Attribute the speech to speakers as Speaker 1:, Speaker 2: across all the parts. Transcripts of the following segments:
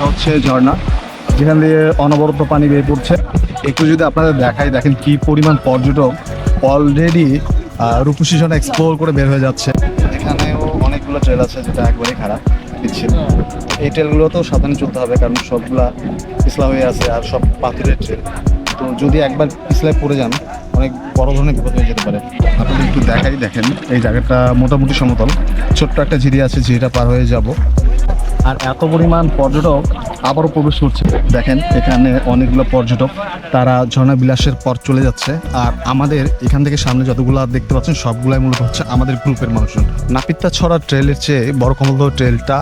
Speaker 1: এটা হচ্ছে ঝর্ণা, যেখান দিয়ে অনবরত পানি বের পড়ছে। একটু যদি আপনাদের দেখাই, দেখেন কি পরিমাণ পর্যটক অলরেডি রূপসী ঝর্ণা এক্সপ্লোর করে বের হয়ে যাচ্ছে। এখানেও অনেকগুলো ট্রেল আছে যেটা একবারেই খারাপ বিচ্ছিন্ন। এই ট্রেলগুলোতেও সাবধানে চলতে হবে, কারণ সবগুলা পিছলা হয়ে আছে আর সব পাথরের ট্রেল। তো যদি একবার পিছলায় পড়ে যান, অনেক বড় ধরনের বিপদ হয়ে যেতে পারে। আপনাদের একটু দেখাই, দেখেন এই জায়গাটা মোটামুটি সমতল, ছোট্ট একটা ঝিরি আছে, ঝিরিটা পার হয়ে যাব। আর এত পরিমাণ পর্যটক আবারও প্রবেশ করছে। দেখেন এখানে অনেকগুলো পর্যটক, তারা ঝর্ণা বিলাসের পর চলে যাচ্ছে। আর আমাদের এখান থেকে সামনে যতগুলো দেখতে পাচ্ছেন সবগুলাই মূলত হচ্ছে আমাদের গ্রুপের মানুষজন। নাপিতাছড়া ট্রেলের চেয়ে বড় কমলদহ ট্রেলটা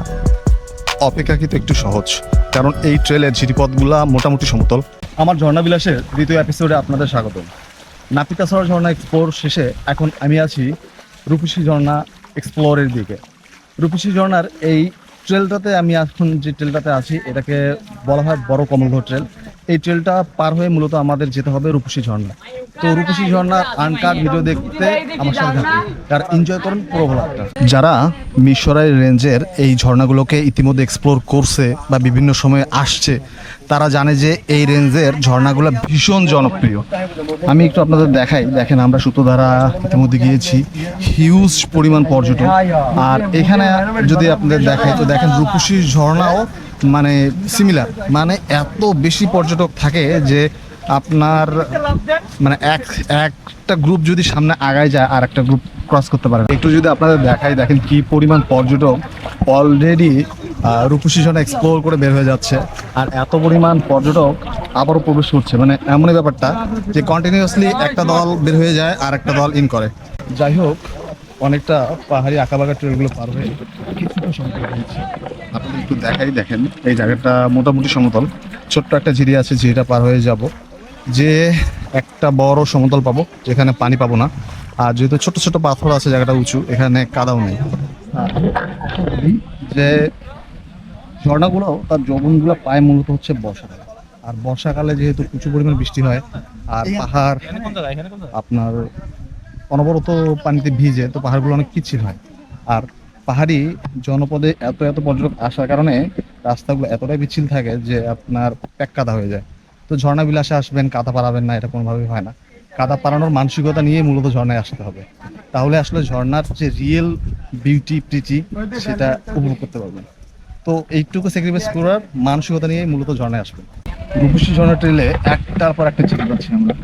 Speaker 1: অপেক্ষাকৃত একটু সহজ, কারণ এই ট্রেলের ঝিরিপথগুলা মোটামুটি সমতল। আমার ঝর্ণা বিলাসের দ্বিতীয় এপিসোডে আপনাদের স্বাগত। নাপিতাছড়া ঝর্ণা এক্সপ্লোর শেষে এখন আমি আছি রূপসী ঝর্ণা এক্সপ্লোরের দিকে। রূপসী ঝর্ণার এই ট্রেলটাতে আমি এখন যে ট্রেলটাতে আছি এটাকে বলা হয় বড় কমলদহ ট্রেল। এই ট্রেলটা পার হয়ে মূলত আমাদের যেতে হবে রূপসী ঝর্ণা। তো রূপসী ঝর্ণার আনকাট ভিডিও দেখতে আমার সাথে থাকুন আর এনজয় করুন পুরো ভ্লগটা। যারা মিরসরাই রেঞ্জের এই ঝর্ণাগুলোকে ইতিমধ্যে এক্সপ্লোর করছে বা বিভিন্ন সময়ে আসছে, তারা জানে যে এই রেঞ্জের ঝর্ণাগুলো ভীষণ জনপ্রিয়। আমি একটু আপনাদের দেখাই, দেখেন আমরা সূত্রধারা ইতিমধ্যে গিয়েছি, হিউজ পরিমাণ পর্যটক। আর এখানে যদি আপনাদের দেখাই, তো দেখেন রূপসী ঝর্ণাও মানে সিমিলার, মানে এত বেশি পর্যটক থাকে যে আপনার মানে একটা গ্রুপ যদি সামনে আগায় যায় আর একটা গ্রুপ ক্রস করতে পারে। একটু যদি আপনাদের দেখাই, দেখেন কি পরিমাণ পর্যটক অলরেডি রূপসী ঝর্ণা এক্সপ্লোর করে বের হয়ে যাচ্ছে। আর এত পরিমাণ পর্যটক আবারও প্রবেশ করছে, মানে এমনই ব্যাপারটা যে কন্টিনিউয়াসলি একটা দল বের হয়ে যায় আর একটা দল ইন করে। যাই হোক, অনেকটা পাহাড়ি আঁকাবাঁকা ট্রেলগুলো পার হয়ে কিছুটা সমতল হয়েছে। আপনাদের একটু দেখাই, দেখেন এই জায়গাটা মোটামুটি সমতল, ছোট্ট একটা ঝিরি আছে, ঝিরিটা পার হয়ে যাব, যে একটা বড় সমতল পাবো যেখানে পানি পাবো না। আর যেহেতু ছোট ছোট পাথর আছে, জায়গাটা উঁচু, এখানে কাদাও নেই। যে ঝর্ণাগুলো তার যৌবনগুলো পায় মূলত হচ্ছে বর্ষাকালে। আর বর্ষাকালে যেহেতু প্রচুর পরিমাণ বৃষ্টি হয় আর পাহাড় আপনার অনবরত পানিতে ভিজে, তো পাহাড়গুলো অনেক পিচ্ছিল হয়। আর পাহাড়ি জনপদে এত এত পর্যটক আসার কারণে রাস্তাগুলো এতটাই পিচ্ছিল থাকে যে আপনার প্যাক কাদা হয়ে যায়। তো ঝর্ণা বিলাসে আসবেন, কাদা পারাবেন না, এটা কোনোভাবেই হয় না। কাদা পারানোর মানসিকতা নিয়ে মূলত ঝর্ণায় আসতে হবে, তাহলে আসলে ঝর্ণার যে রিয়েল বিউটি প্রীতি সেটা উপভোগ করতে পারবেন। তো এইটুকু স্যাক্রিফাইস করার মানসিকতা নিয়ে মূলত ঝর্ণায় আসবেন। রূপসী ঝর্ণা ট্রেলে একটার পর একটা চিঠি পাচ্ছি আমরা,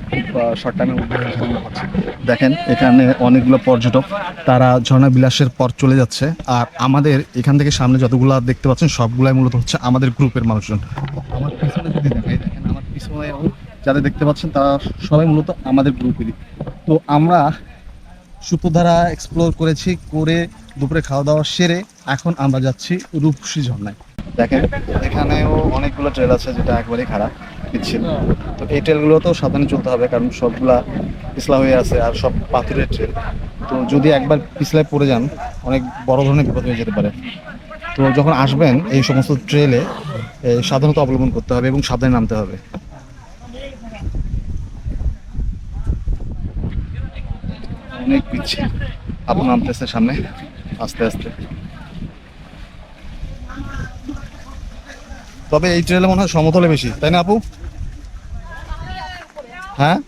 Speaker 1: শর্ট টাইমের মধ্যে পাচ্ছি। দেখেন এখানে অনেকগুলো পর্যটক, তারা ঝর্ণা বিলাসের পর চলে যাচ্ছে। আর আমাদের এখান থেকে সামনে যতগুলো দেখতে পাচ্ছেন সবগুলাই মূলত হচ্ছে আমাদের গ্রুপের মানুষজন। আমার পিছনে যদি দেখাই, দেখেন আমার পিছনে যাদের দেখতে পাচ্ছেন তারা সবাই মূলত আমাদের গ্রুপেরই। তো আমরা সূত্রধারা এক্সপ্লোর করেছি, করে দুপুরে খাওয়া দাওয়া সেরে এখন আমরা যাচ্ছি রূপসী ঝর্ণায়। দেখেন এখানেও অনেকগুলো ট্রেল আছে যেটা একবারেই খারাপ বিচ্ছিন্ন। তো এই ট্রেলগুলোতেও সাবধানে চলতে হবে, কারণ সবগুলা পিছলা হয়ে আছে আর সব পাথরের ট্রেল। তো যদি একবার পিছলায় পড়ে যান, অনেক বড় ধরনের বিপদ হয়ে যেতে পারে। তো যখন আসবেন এই সমস্ত ট্রেলে সাবধানতা অবলম্বন করতে হবে এবং সাবধানে নামতে হবে। অনেক পিচ্ছিল, আপু নামতেছে সামনে আস্তে আস্তে। তবে এই ট্রেলে মনে হয় সমতলে বেশি, তাই না আপু? হ্যাঁ,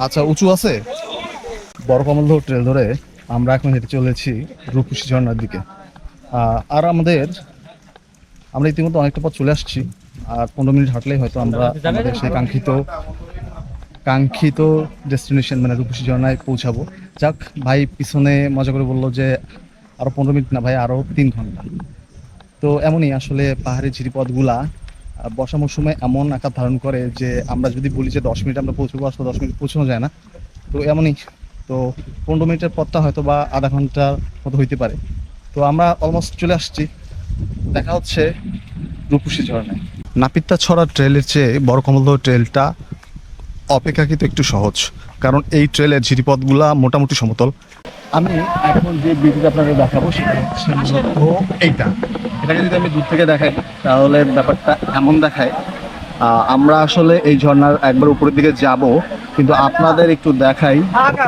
Speaker 1: আচ্ছা, উঁচু আছে। বড় কমলদহ ট্রেল ধরে আমরা এখন হেঁটে চলেছি রূপসী ঝর্ণার দিকে। আর আমরা ইতিমধ্যে অনেকটা পথ চলে আসছি। আর 15 মিনিট হাঁটলেই হয়তো আমরা আমাদের সেই কাঙ্ক্ষিত ডেস্টিনেশন মানে রূপসী ঝর্ণায় পৌঁছাবো। যাক, ভাই পিছনে মজা করে বললো যে আরো 15 মিনিট না ভাই, আরো 3 ঘন্টা। তো এমনই আসলে পাহাড়ি ঝিরিপথগুলা বর্ষা মৌসুমে এমন আকার ধারণ করে যে আমরা যদি বলি যে 10 মিনিট আমরা পৌঁছবো, আসলে 10 মিনিট পৌঁছানো যায় না। তো এমনই। তো 15 মিনিটের পথটা হয়তো বা আধা ঘন্টার মতো হইতে পারে। তো আমরা অলমোস্ট চলে আসছি, দেখা হচ্ছে রূপসী ঝর্ণায়। নাপিতাছড়া ট্রেলের চেয়ে বড় কমলদহ ট্রেলটা অপেক্ষাকৃত একটু সহজ, কারণ এই ট্রেলের ঝিরিপথগুলা মোটামুটি সমতল। আমি এখন যে ভিডিওটা আপনাদের দেখাবো সেটা হচ্ছে মূলত এটাকে যদি আমি দূর থেকে দেখাই তাহলে ব্যাপারটা এমন দেখায়। আমরা আসলে এই ঝর্ণার একবার উপরের দিকে যাব, কিন্তু আপনাদের একটু দেখাই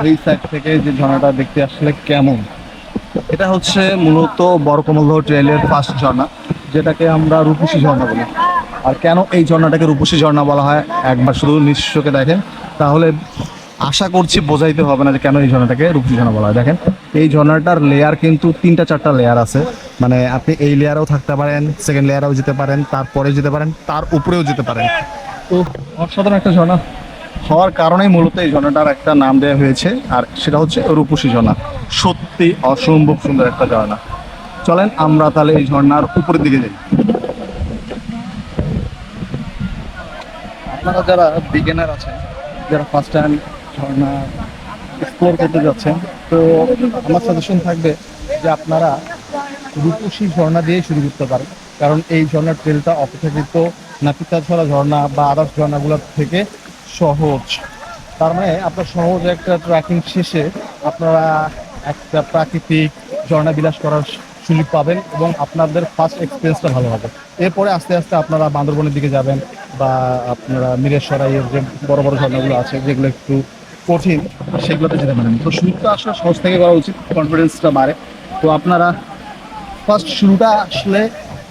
Speaker 1: এই সাইড থেকে যে ঝর্ণাটা দেখতে আসলে কেমন। এটা হচ্ছে মূলত বড় কমলদহ ট্রেলের ফার্স্ট ঝর্ণা, যেটাকে আমরা রূপসী ঝর্ণা বলি। আর কেন এই ঝর্ণাটাকে রূপসী ঝর্ণা বলা হয়, একবার শুধু নিশ্চয়কে দেখেন, তাহলে আশা করছি বোঝাইতে হবে না যে কেন এই ঝর্ণাটাকে রূপসী ঝর্ণা বলা হয়। দেখেন এই ঝর্ণাটার লেয়ার কিন্তু 3-4টা লেয়ার আছে। মানে আপনি এই লেয়ারেও থাকতে পারেন, সেকেন্ড লেয়ারেও যেতে পারেন, তারপরে যেতে পারেন, তার উপরেও যেতে পারেন। তো অসাধারণ একটা ঝর্ণা হওয়ার কারণেই মূলত এই ঝর্ণাটার একটা নাম দেওয়া হয়েছে, আর সেটা হচ্ছে রূপসী ঝর্ণা। সত্যি অসম্ভব সুন্দর একটা ঝর্ণা। চলেন আমরা তাহলে এই ঝর্ণার উপরের দিকে যাই। আপনারা যারা বিগিনার আছেন, যারা ফার্স্ট টাইম ঝর্ণা এক্সপ্লোর করতে যাচ্ছেন, তো আমার সাজেশন থাকবে যে আপনারা রূপসী ঝর্ণা দিয়ে শুরু করতে পারেন। কারণ এই ঝর্ণার ট্রেলটা অপেক্ষাকৃত নাপিতাছড়া ঝর্ণা বা আদার্স ঝর্ণাগুলোর থেকে সহজ। তার মানে আপনার সহজ একটা ট্রেকিং শেষে আপনারা একটা প্রাকৃতিক ঝর্ণা বিলাস করার সুযোগ পাবেন এবং আপনাদের ফার্স্ট এক্সপিরিয়েন্সটা ভালো হবে। এরপরে আস্তে আস্তে আপনারা বান্দরবনের দিকে যাবেন বা আপনারা মিরেশ্বরাইয়ের যে বড় বড় ঝর্ণাগুলো আছে যেগুলো একটু কঠিন, সেগুলোতে যেতে পারেন। তো শুরুটা আসলে সহজ থেকে করা উচিত, কনফিডেন্সটা বাড়ে। তো আপনারা ফার্স্ট শুরুটা আসলে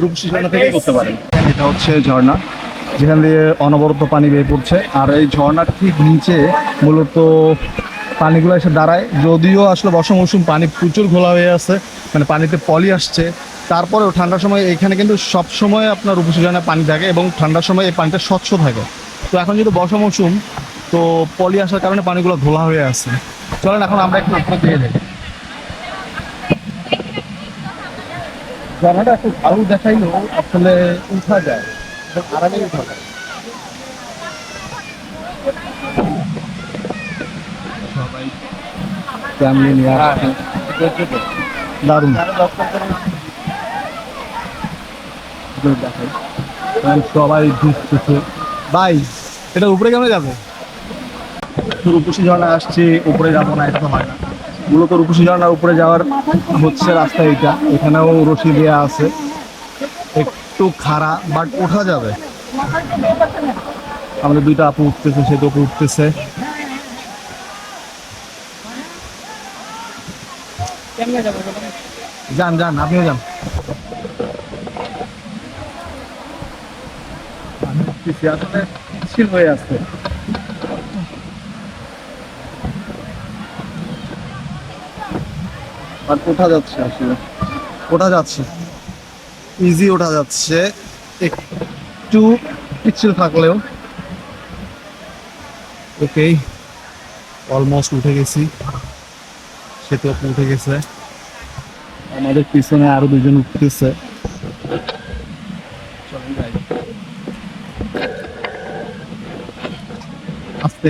Speaker 1: রূপসী ঝর্ণা থেকেই করতে পারেন। এটা হচ্ছে ঝর্ণা, যেখান দিয়ে অনবরত পানি বের পড়ছে। আর এই ঝর্ণার ঠিক নিচে মূলত পানিগুলো এসে দাঁড়ায়। যদিও আসলে বর্ষা মৌসুম, পানি প্রচুর ঘোলা হয়ে আছে, মানে পানিতে পলি আসছে। তারপরেও ঠান্ডার সময় এখানে কিন্তু সব সময় আপনার রূপসী ঝর্ণায় পানি থাকে এবং ঠান্ডার সময় এই পানিটা স্বচ্ছ থাকে। তো এখন যেহেতু বর্ষা মৌসুম, তো পলি আসার কারণে পানিগুলো ঘোলা হয়ে আছে। চলেন এখন আমরা একটু উপরে দিয়ে যাই। ঝর্ণাটা একটু ভালো দেখাইলেও আসলে উঠা যায়, আরামে উঠা যায়। সবাই ফ্যামিলি নিয়ে আসছে, দারুণ দেখাই। কারণ সবাই ঘুরতেছে। ভাই এটা উপরে কেমন যাবে? রূপসী ঝর্ণা আসছি, উপরে যাবো না, এটা তো হয় না। মূলত রূপসী ঝর্ণার উপরে যাওয়ার হচ্ছে রাস্তা এইটা। এখানেও রশি দেওয়া আছে, একটু খাড়া বাট ওঠা যাবে। আমাদের দুইটা আপু উঠতেছে, সে তো উঠতেছে। যান যান, আপনিও যান। আসলে স্থির হয়ে আসছে। আর ওঠা যাচ্ছে, আসলে ওঠা যাচ্ছে, ইজি ওঠা যাচ্ছে, একটু পিচ্ছিল থাকলেও। ওকেই, অলমোস্ট উঠে গেছি। সে তো উঠে গেছে, আমাদের পিছনে আরো দুজন উঠতেছে। আস্তে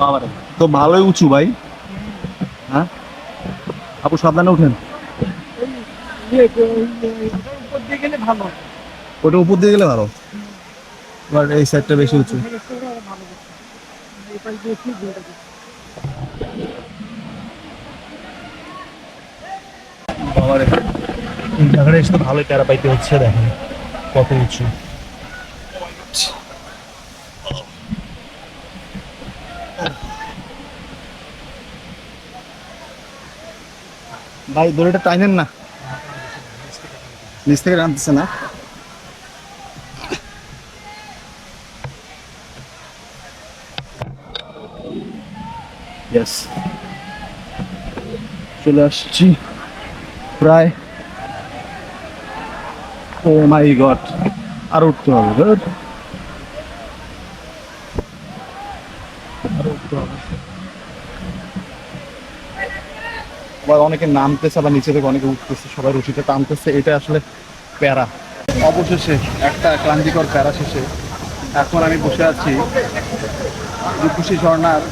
Speaker 1: বাবারে, তো ভালোই উঁচু ভাই। হ্যাঁ আপু সাবধানে উঠেন। ওটা উপর দিয়ে গেলে ভালো, এবার এই সাইডটা বেশি উঁচু। বাবারে, এই জায়গাটা এসে তো ভালোই প্যারা পাইতে হচ্ছে। দেখেন কত উঁচু। ভাই দড়িটা টাইনেন না, নিচ থেকে টানতেছে না। ইয়েস, চলে আসছি প্রায়। ও মাই গড, আর উঠতে হবে, আর উঠতে হবে। আবার অনেকে নামতেছে, আবার নিচে থেকে অনেকে উঠতেছে, সবাই রশিতে টানতেছে। এটা আসলে প্যারা। অবশেষে একটা ক্লান্তিকর প্যারা শেষে এখন আমি বসে আছি রূপসী ঝর্ণার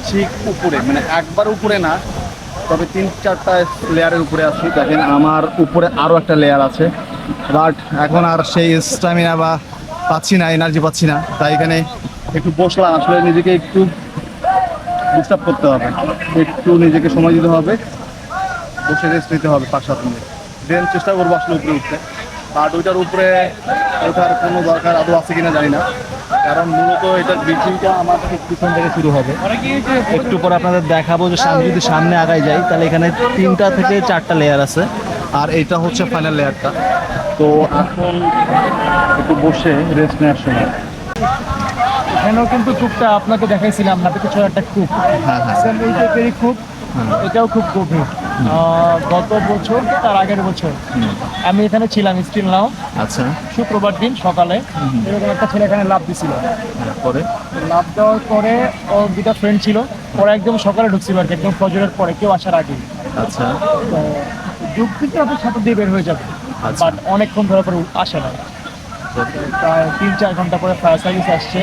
Speaker 1: ঠিক উপরে, মানে একবার উপরে না, তবে 3-4টা লেয়ারের উপরে আছি। দেখেন আমার উপরে আরও একটা লেয়ার আছে, বাট এখন আর সেই স্ট্যামিনা বা পাচ্ছি না, এনার্জি পাচ্ছি না। তাই এখানে একটু বসলাম, আসলে নিজেকে একটু ডিস্টার্ব করতে হবে, একটু নিজেকে সময় দিতে হবে, বসে রেস্ট নিতে হবে 5-7 মিনিট, দেন চেষ্টা করবো আসলে উপরে উঠতে। বাট ওইটার উপরে ওঠার কোনো দরকার আদৌ আছে কিনা জানি না, কারণ মূলত এটার ব্রিজিংটা আমার পিছন থেকে শুরু হবে। একটু পরে আপনাদের দেখাবো যে যদি সামনে আগায় যাই তাহলে এখানে 3টা থেকে 4টা লেয়ার আছে, আর এটা হচ্ছে ফাইনাল লেয়ারটা। তো এখন একটু বসে রেস্ট নেওয়ার সময়।
Speaker 2: এখানেও কিন্তু কূপটা আপনাকে দেখাইছিলাম না, কিছু একটা কূপ,
Speaker 1: হ্যাঁ হ্যাঁ
Speaker 2: সেম এই টাইপেরই কূপ, এটাও খুব গভীর। গত বছর তার আগের বছর আমি এখানে ছিলাম স্টিল নাও।
Speaker 1: আচ্ছা,
Speaker 2: শুক্রবার দিন সকালে এরকম একটা ছেলে এখানে লাফ দিছিল।
Speaker 1: পরে
Speaker 2: লাফ দেওয়ার পরে ওর দুটা ফ্রেন্ড ছিল, ওরা একদম সকালে ঢুকছিল আর কি, একদম ফজরের পরে, কেউ আসার আগে।
Speaker 1: আচ্ছা
Speaker 2: তো ঢুকতে ওদের সাথে দিয়ে বের হয়ে যাবে,
Speaker 1: আচ্ছা।
Speaker 2: বাট অনেকক্ষণ ধরে পরে আসে না। প্রায় 3-4 ঘন্টা পরে ফায়ার সার্ভিস আসছে,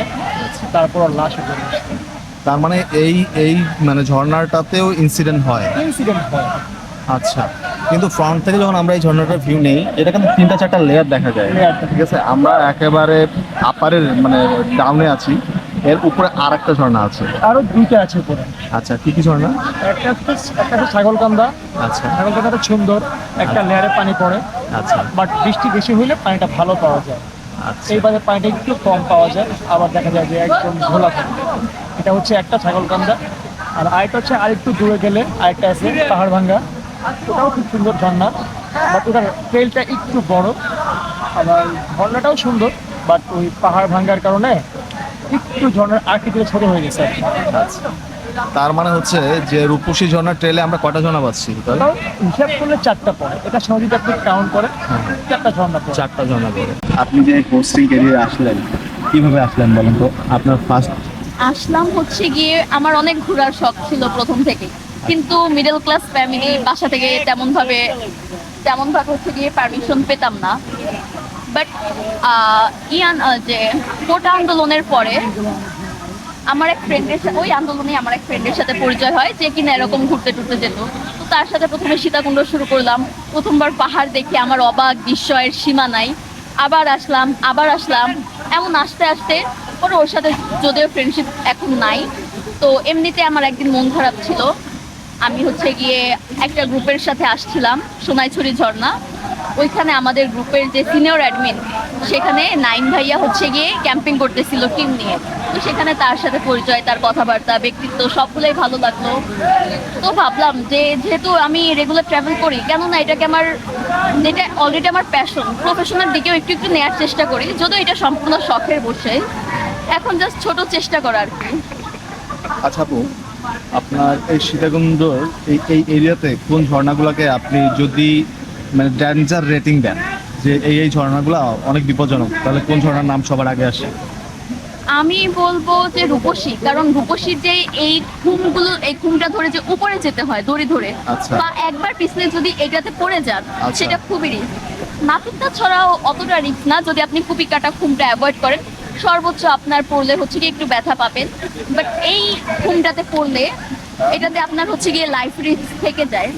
Speaker 2: তারপর ওর লাশ উঠে আসছে।
Speaker 1: তার মানে এই এই মানে ঝর্ণাটাতেও ইনসিডেন্ট হয়।
Speaker 2: ইনসিডেন্ট হয়।
Speaker 1: আচ্ছা, কিন্তু ফ্রন্ট থেকে যখন আমরা এই ঝর্ণাটার ভিউ নেই, এটা কিন্তু 3টা 4টা লেয়ার দেখা যায়। ঠিক আছে, আমরা একেবারে আপারের মানে ডাউনে আছি, এর উপরে আর একটা ঝর্ণা আছে।
Speaker 2: আরো 2টা আছে উপরে।
Speaker 1: আচ্ছা, কি কি ঝর্ণা?
Speaker 2: একটা হচ্ছে ছাগলকান্দা।
Speaker 1: আচ্ছা
Speaker 2: ছাগলকান্দাটা সুন্দর, একটা লেয়ারে পানি পড়ে,
Speaker 1: আচ্ছা
Speaker 2: বাট বৃষ্টি বেশি হইলে পানিটা ভালো পাওয়া যায়।
Speaker 1: আচ্ছা
Speaker 2: এইবারে পানিটা একটু কম পাওয়া যায়, আবার দেখা যায় যে একদম ঘোলা থাকে। এটা হচ্ছে একটা ছাগলকান্দা। আর আরেকটা হচ্ছে আরেকটু দূরে গেলে আরেকটা আছে পাহাড় ভাঙ্গা, ওটাও খুব সুন্দর ঝর্ণা, বাট ওটার ট্রেলটা একটু বড়। আবার ঝর্ণাটাও সুন্দর, বাট ওই পাহাড় ভাঙ্গার কারণে একটু ঝর্ণার আকৃতিটা ছোট হয়ে গেছে।
Speaker 1: আচ্ছা। তার মানে হচ্ছে যে রূপসী ঝর্ণার ট্রেলে আমরা কটা ঝর্ণা পাচ্ছি?
Speaker 2: তাও হিসাব করলে 4টা পড়ে, এটা সহজে আপনি কাউন্ট করে 4টা ঝর্ণা পড়ে।
Speaker 1: 4টা ঝর্ণা পড়ে। আপনি যে হোস্টিং ক্যারিয়ারে আসলেন, কিভাবে আসলেন বলেন তো? আপনার ফার্স্ট
Speaker 3: আসলাম হচ্ছে গিয়ে, আমার অনেক ঘোরার শখ ছিল প্রথম থেকে, কিন্তু মিডল ক্লাস ফ্যামিলি, বাসা থেকে তেমন ভাবে হচ্ছে গিয়ে পারমিশন পেতাম না। বাট যে কোটা আন্দোলনের পরে আমার এক ফ্রেন্ডের সাথে, ওই আন্দোলনে আমার এক ফ্রেন্ডের সাথে পরিচয় হয়, যে কিনা এরকম ঘুরতে টুরতে যেত। তো তার সাথে প্রথমে সীতাকুণ্ড শুরু করলাম। প্রথমবার পাহাড় দেখে আমার অবাক বিস্ময়ের সীমা নাই। আবার আসলাম, এমন আস্তে আস্তে পরে ওর সাথে যদিও ফ্রেন্ডশিপ এখন নাই। তো এমনিতে আমার একদিন মন খারাপ ছিল, আমি হচ্ছে গিয়ে একটা গ্রুপের সাথে আসছিলাম সোনাইছড়ি ঝর্ণা। ওইখানে আমাদের গ্রুপের যে সিনিয়র অ্যাডমিন, সেখানে নাইন ভাইয়া হচ্ছে গিয়ে ক্যাম্পিং করতেছিল টিম নিয়ে। তো সেখানে তার সাথে পরিচয়, তার কথাবার্তা, ব্যক্তিত্ব সবগুলোই ভালো লাগলো। তো ভাবলাম যে যেহেতু আমি রেগুলার ট্রাভেল করি, কেননা এটাকে যেটা অলরেডি আমার প্যাশন, প্রফেশনাল দিকেও একটু একটু নেওয়ার চেষ্টা করি, যদিও এটা সম্পূর্ণ শখের বসে, এখন জাস্ট ছোট চেষ্টা করা আর কি।
Speaker 1: আচ্ছা আপু, আপনার এই সীতাকুণ্ড এই এরিয়াতে কোন ঝর্ণাগুলোকে আপনি যদি মানে ডেঞ্জার রেটিং দেন, যে এই ঝর্ণাগুলো অনেক বিপজ্জনক, তাহলে কোন ঝর্ণার নাম সবার আগে আসে?
Speaker 3: আমি বলবো যে রূপসী, কারণ রূপসীর যে এই খুমটা ধরে যে উপরে যেতে হয় দড়ি ধরে,
Speaker 1: আচ্ছা।
Speaker 3: বা একবার পিছলে যদি এটাতে পড়ে যান,
Speaker 1: আচ্ছা।
Speaker 3: সেটা খুবই রিস্ক। নাপিতটা ছড়াও অতটা রিস্ক না, যদি আপনি কুপি কাটা খুমটা অ্যাভয়েড করেন। সর্বোচ্চ আপনার পড়লে হচ্ছে কি একটু ব্যথা পাবেন, বাট এই খুমটাতে পড়লে এটাতে আপনার হচ্ছে গিয়ে লাইফ রিস্ক থেকে যায়।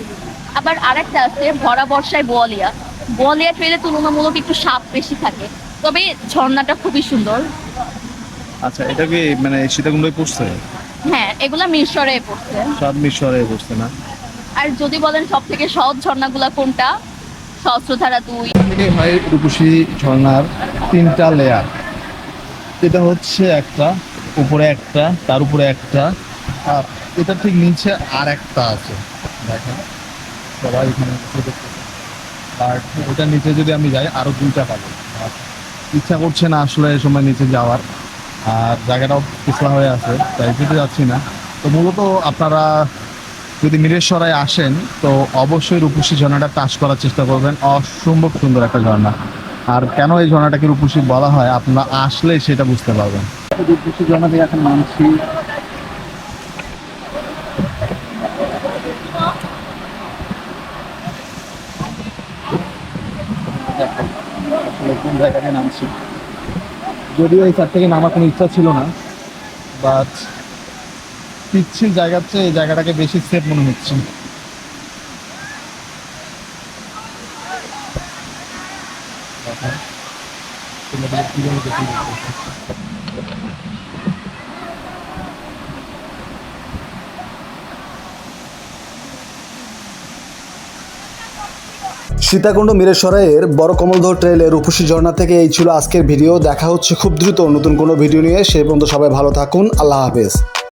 Speaker 3: আবার আরেকটা আছে ভরা বর্ষায় বোয়ালিয়া ট্রেলে তুলনামূলক একটু সাপ বেশি থাকে, তবে ঝর্ণাটা খুবই সুন্দর।
Speaker 1: আচ্ছা, এটা কি মানে সীতাকুণ্ডই পড়ছে?
Speaker 3: হ্যাঁ, এগুলা মিরসরে পড়ছে।
Speaker 1: সব মিশরে পড়ছে না?
Speaker 3: আর যদি বলেন সব থেকে সহজ ঝর্ণাগুলা কোনটা, সহস্রধারা 2।
Speaker 1: থেকে হয় রূপসী ঝর্ণার 3টা লেয়ার। এটা হচ্ছে একটা, উপরে একটা, তার উপরে একটা, আর এটা ঠিক নিচে আর একটা আছে। দেখেন সবাই এখানে নিচে দেখতেছে। আর ওটার নিচে যদি আমি যাই আরো 2টা পাবো। আর ইচ্ছা করছে না আসলে এই সময় নিচে যাওয়ার, আর জায়গাটাও পিছলা হয়ে আছে, তাই যেতে যাচ্ছি না। তো মূলত আপনারা যদি মিরেশ্বরায় আসেন তো অবশ্যই রূপসী ঝর্ণাটা টাচ করার চেষ্টা করবেন। অসম্ভব সুন্দর একটা ঝর্ণা। আর কেন এই ঝর্ণাটাকে রূপসী বলা হয়, আপনারা আসলে সেটা বুঝতে পারবেন। রূপসী ঝর্ণা থেকে এখন নামছি। কোন জায়গাতে নামছি, যদিও এই সাইড থেকে নামার কোনো ইচ্ছা ছিল না, বাট পিচ্ছিল জায়গার চেয়ে এই জায়গাটাকে বেশি সেফ মনে হচ্ছে।
Speaker 4: সীতাকুণ্ড মিরেশ্বরাইয়ের বড় কমলদহ ট্রেলের রূপসী ঝর্ণা থেকে এই ছিল আজকের ভিডিও। দেখা হচ্ছে খুব দ্রুত নতুন কোনো ভিডিও নিয়ে। সেই পর্যন্ত সবাই ভালো থাকুন। আল্লাহ হাফেজ।